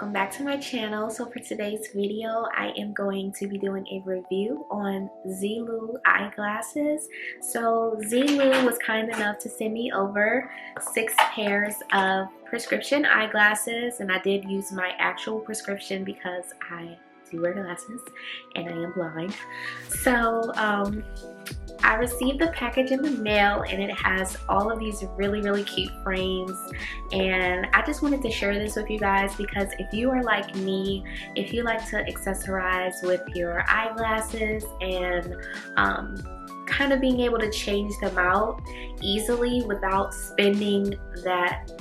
welcome back to my channel. So for today's video, I am going to be doing a review on Zeelool eyeglasses. So Zeelool was kind enough to send me over 6 pairs of prescription eyeglasses, and I did use my actual prescription because I do wear glasses and I am blind. So I received the package in the mail, and it has all of these really cute frames, and I just wanted to share this with you guys because if you are like me, if you like to accessorize with your eyeglasses and kind of being able to change them out easily without spending that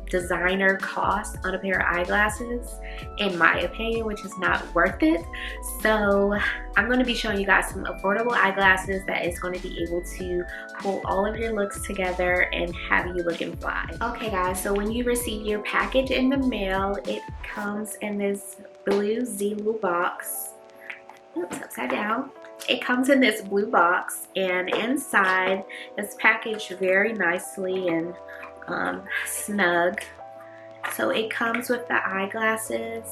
designer cost on a pair of eyeglasses, in my opinion, which is not worth it. So I'm going to be showing you guys some affordable eyeglasses that is going to be able to pull all of your looks together and have you looking fly. Okay guys, so when you receive your package in the mail, it comes in this blue Zeelool box. Oops, upside down. It comes in this blue box, and inside it's packaged very nicely and snug. So it comes with the eyeglasses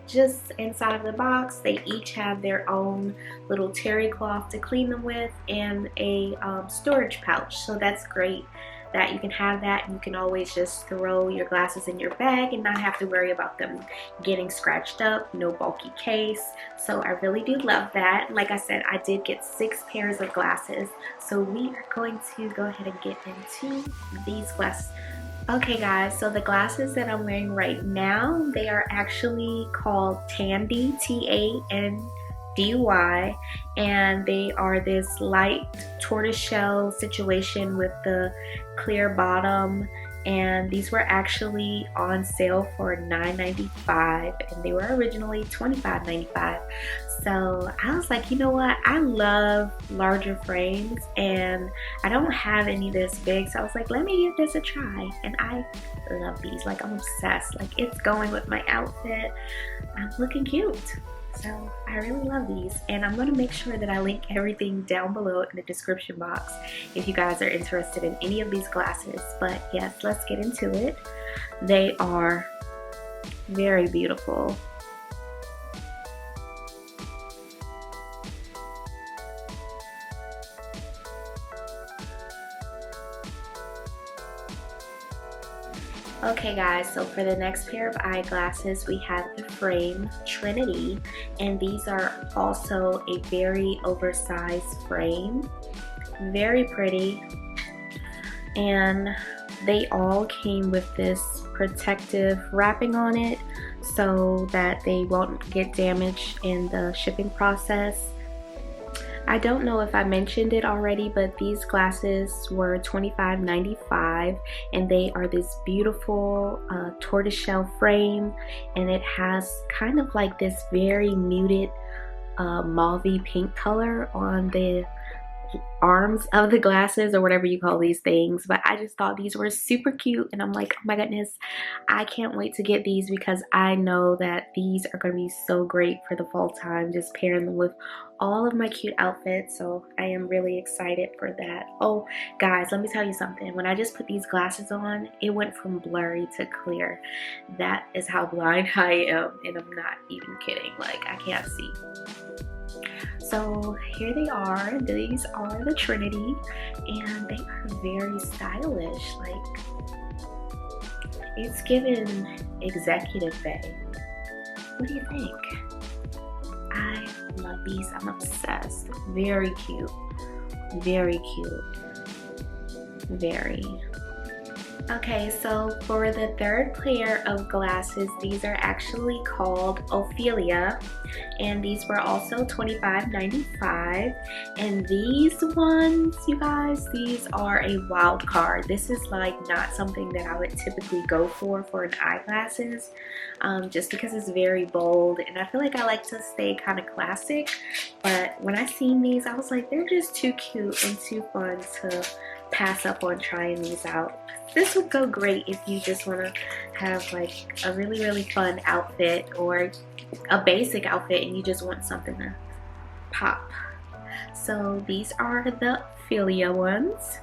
just inside of the box. They each have their own little terry cloth to clean them with and a storage pouch. So that's great that you can have that, and you can always just throw your glasses in your bag and not have to worry about them getting scratched up. No bulky case. So I really do love that. Like I said, I did get 6 pairs of glasses, so we are going to go ahead and get into these glasses. Okay guys, so the glasses that I'm wearing right now, they are actually called Tandy, T-A-N-D-Y, and they are this light tortoiseshell situation with the clear bottom, and these were actually on sale for $9.95 and they were originally $25.95. So I was like, you know what, I love larger frames and I don't have any this big, so I was like, let me give this a try. And I love these, like I'm obsessed. Like it's going with my outfit. I'm looking cute. So I really love these, and I'm going to make sure that I link everything down below in the description box if you guys are interested in any of these glasses. But yes, let's get into it. They are very beautiful. Okay guys, so for the next pair of eyeglasses, we have the frame Trinity, and these are also a very oversized frame. Very pretty, and they all came with this protective wrapping on it so that they won't get damaged in the shipping process. I don't know if I mentioned it already, but these glasses were $25.95, and they are this beautiful tortoiseshell frame, and it has kind of like this very muted mauvey pink color on the arms of the glasses, or whatever you call these things. But I just thought these were super cute, and I'm like, oh my goodness, I can't wait to get these because I know that these are going to be so great for the fall time, just pairing them with all of my cute outfits. So I am really excited for that. Oh guys, let me tell you something. When I just put these glasses on, it went from blurry to clear. That is how blind I am, and I'm not even kidding. Like I can't see. So here they are. These are the Trinity, and they are very stylish. Like it's given executive bay. What do you think? I love these. I'm obsessed. Very cute. Very cute. Very. Okay, so for the third pair of glasses, these are actually called Ophelia, and these were also $25.95. And these ones, you guys, these are a wild card. This is like not something that I would typically go for an eyeglasses, just because it's very bold, and I feel like I like to stay kind of classic. But when I seen these, I was like, they're just too cute and too fun to pass up on trying these out. This would go great if you just want to have like a really fun outfit, or a basic outfit, and you just want something to pop. So these are the Ophelia ones.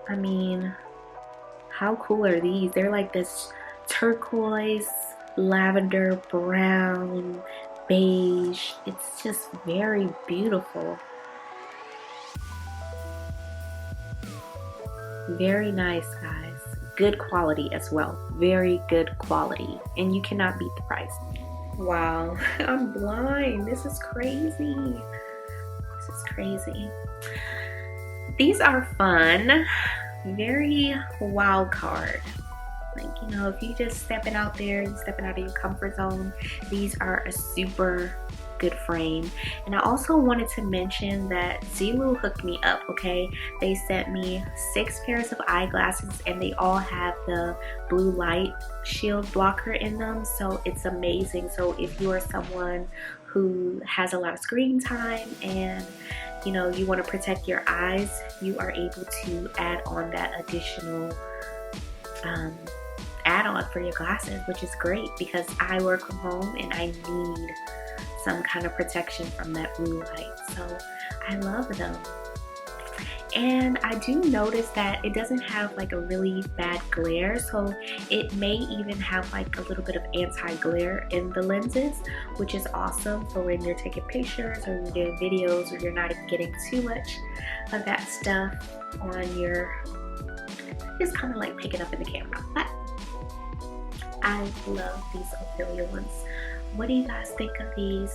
I mean, how cool are these? They're like this turquoise, lavender, brown, beige. It's just very beautiful. Very nice, guys. Good quality as well. Very good quality. And you cannot beat the price. Wow, I'm blind. This is crazy. This is crazy. These are fun. Very wild card. Like, you know, if you just stepping out there, you stepping out of your comfort zone, these are a super good frame. And I also wanted to mention that Zeelool hooked me up, okay? They sent me 6 pairs of eyeglasses and they all have the blue light shield blocker in them, so it's amazing. So if you are someone who has a lot of screen time and you know you want to protect your eyes, you are able to add on that additional add-on for your glasses, which is great because I work from home and I need some kind of protection from that blue light. So I love them. And I do notice that it doesn't have like a really bad glare, so it may even have like a little bit of anti-glare in the lenses, which is awesome for when you're taking pictures or you're doing videos or you're not getting too much of that stuff on your, it's kind of like picking up in the camera. But I love these Ophelia ones. What do you guys think of these?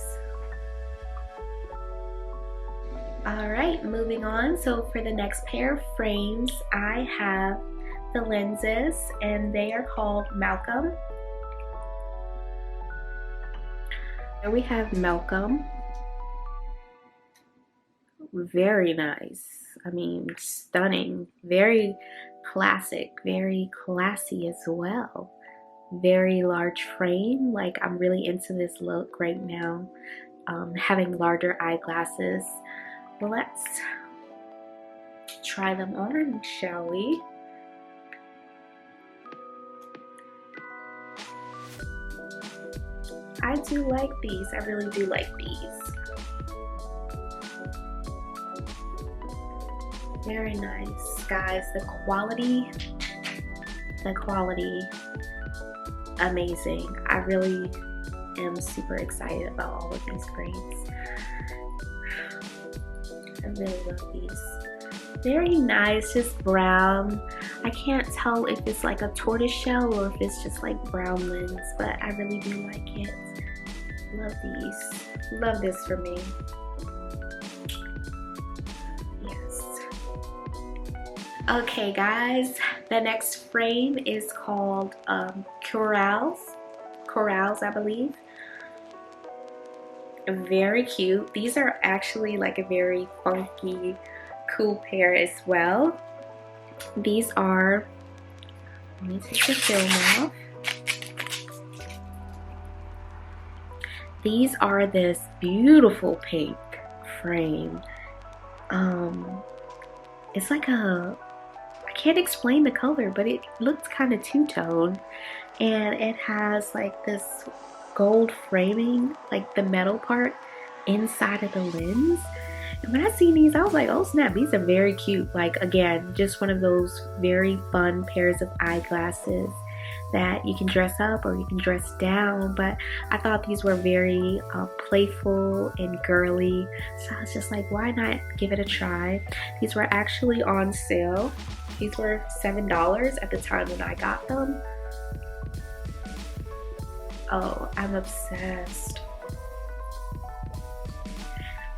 Alright, moving on. So for the next pair of frames, I have the lenses and they are called Malcolm. And we have Malcolm. Very nice. I mean, stunning. Very classic, very classy as well. Very large frame. Like, I'm really into this look right now. Having larger eyeglasses. Let's try them on, shall we? I do like these. I really do like these. Very nice, guys. The quality, amazing. I really am super excited about all of these frames. I really love these. Very nice, just brown. I can't tell if it's like a tortoiseshell or if it's just like brown lens, but I really do like it. Love these. Love this for me. Yes. Okay, guys. The next frame is called Corrals. Corrals, I believe. Very cute. These are actually like a very funky, cool pair as well. These are, let me take the film off. These are this beautiful pink frame. It's like a, I can't explain the color, but it looks kind of two-tone, and it has like this gold framing, like the metal part inside of the lens. And when I seen these, I was like, oh snap, these are very cute. Like, again, just one of those very fun pairs of eyeglasses that you can dress up or you can dress down. But I thought these were very playful and girly, so I was just like, why not give it a try? These were actually on sale. These were $7 at the time when I got them. Oh, I'm obsessed.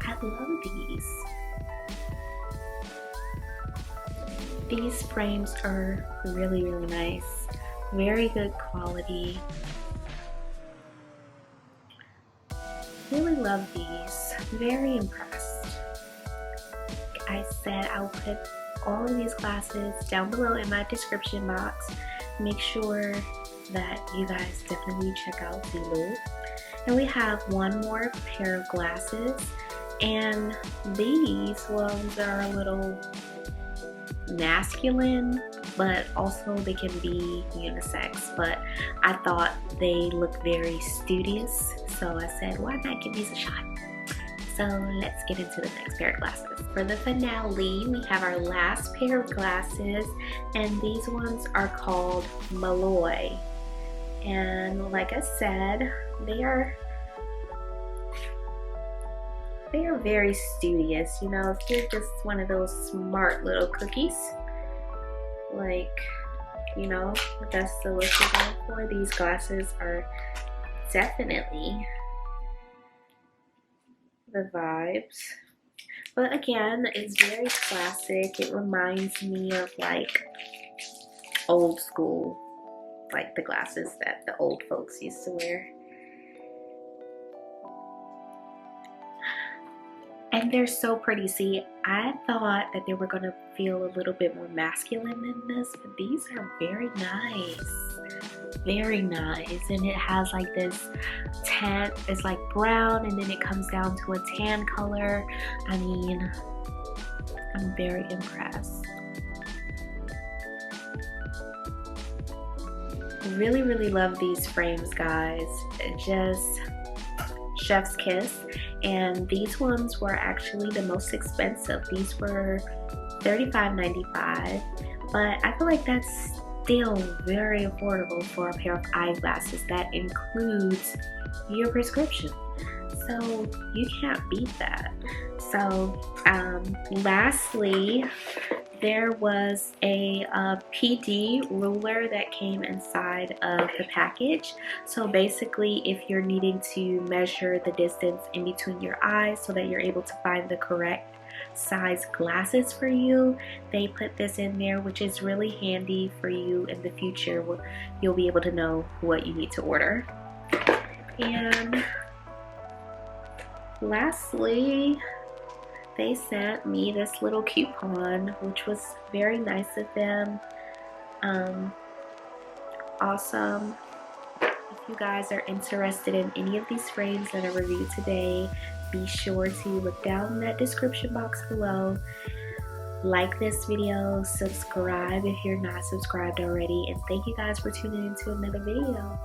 I love these. These frames are really, really nice. Very good quality. Really love these. Very impressed. Like I said, I'll put all of these glasses down below in my description box. Make sure that you guys definitely check out Zeelool. And we have one more pair of glasses, and these ones are a little masculine, but also they can be unisex. But I thought they look very studious, so I said, why not give these a shot? So let's get into the next pair of glasses. For the finale, we have our last pair of glasses, and these ones are called Malloy. And like I said, they are very studious. You know, if you're just one of those smart little cookies, like, you know, that's the look you're going for, these glasses are definitely the vibes. But again, it's very classic. It reminds me of like old school, like the glasses that the old folks used to wear. And they're so pretty. See, I thought that they were gonna feel a little bit more masculine than this, but these are very nice. Very nice. And it has like this tan, it's like brown, and then it comes down to a tan color. I mean, I'm very impressed. Really, really love these frames, guys. Just chef's kiss. And these ones were actually the most expensive. These were $35.95, but I feel like that's still very affordable for a pair of eyeglasses that includes your prescription. So you can't beat that. So lastly, there was a PD ruler that came inside of the package. So basically, if you're needing to measure the distance in between your eyes so that you're able to find the correct size glasses for you, they put this in there, which is really handy for you in the future. You'll be able to know what you need to order. And lastly, they sent me this little coupon, which was very nice of them. Awesome. If you guys are interested in any of these frames that I reviewed today, be sure to look down in that description box below. Like this video, subscribe if you're not subscribed already, and thank you guys for tuning into another video.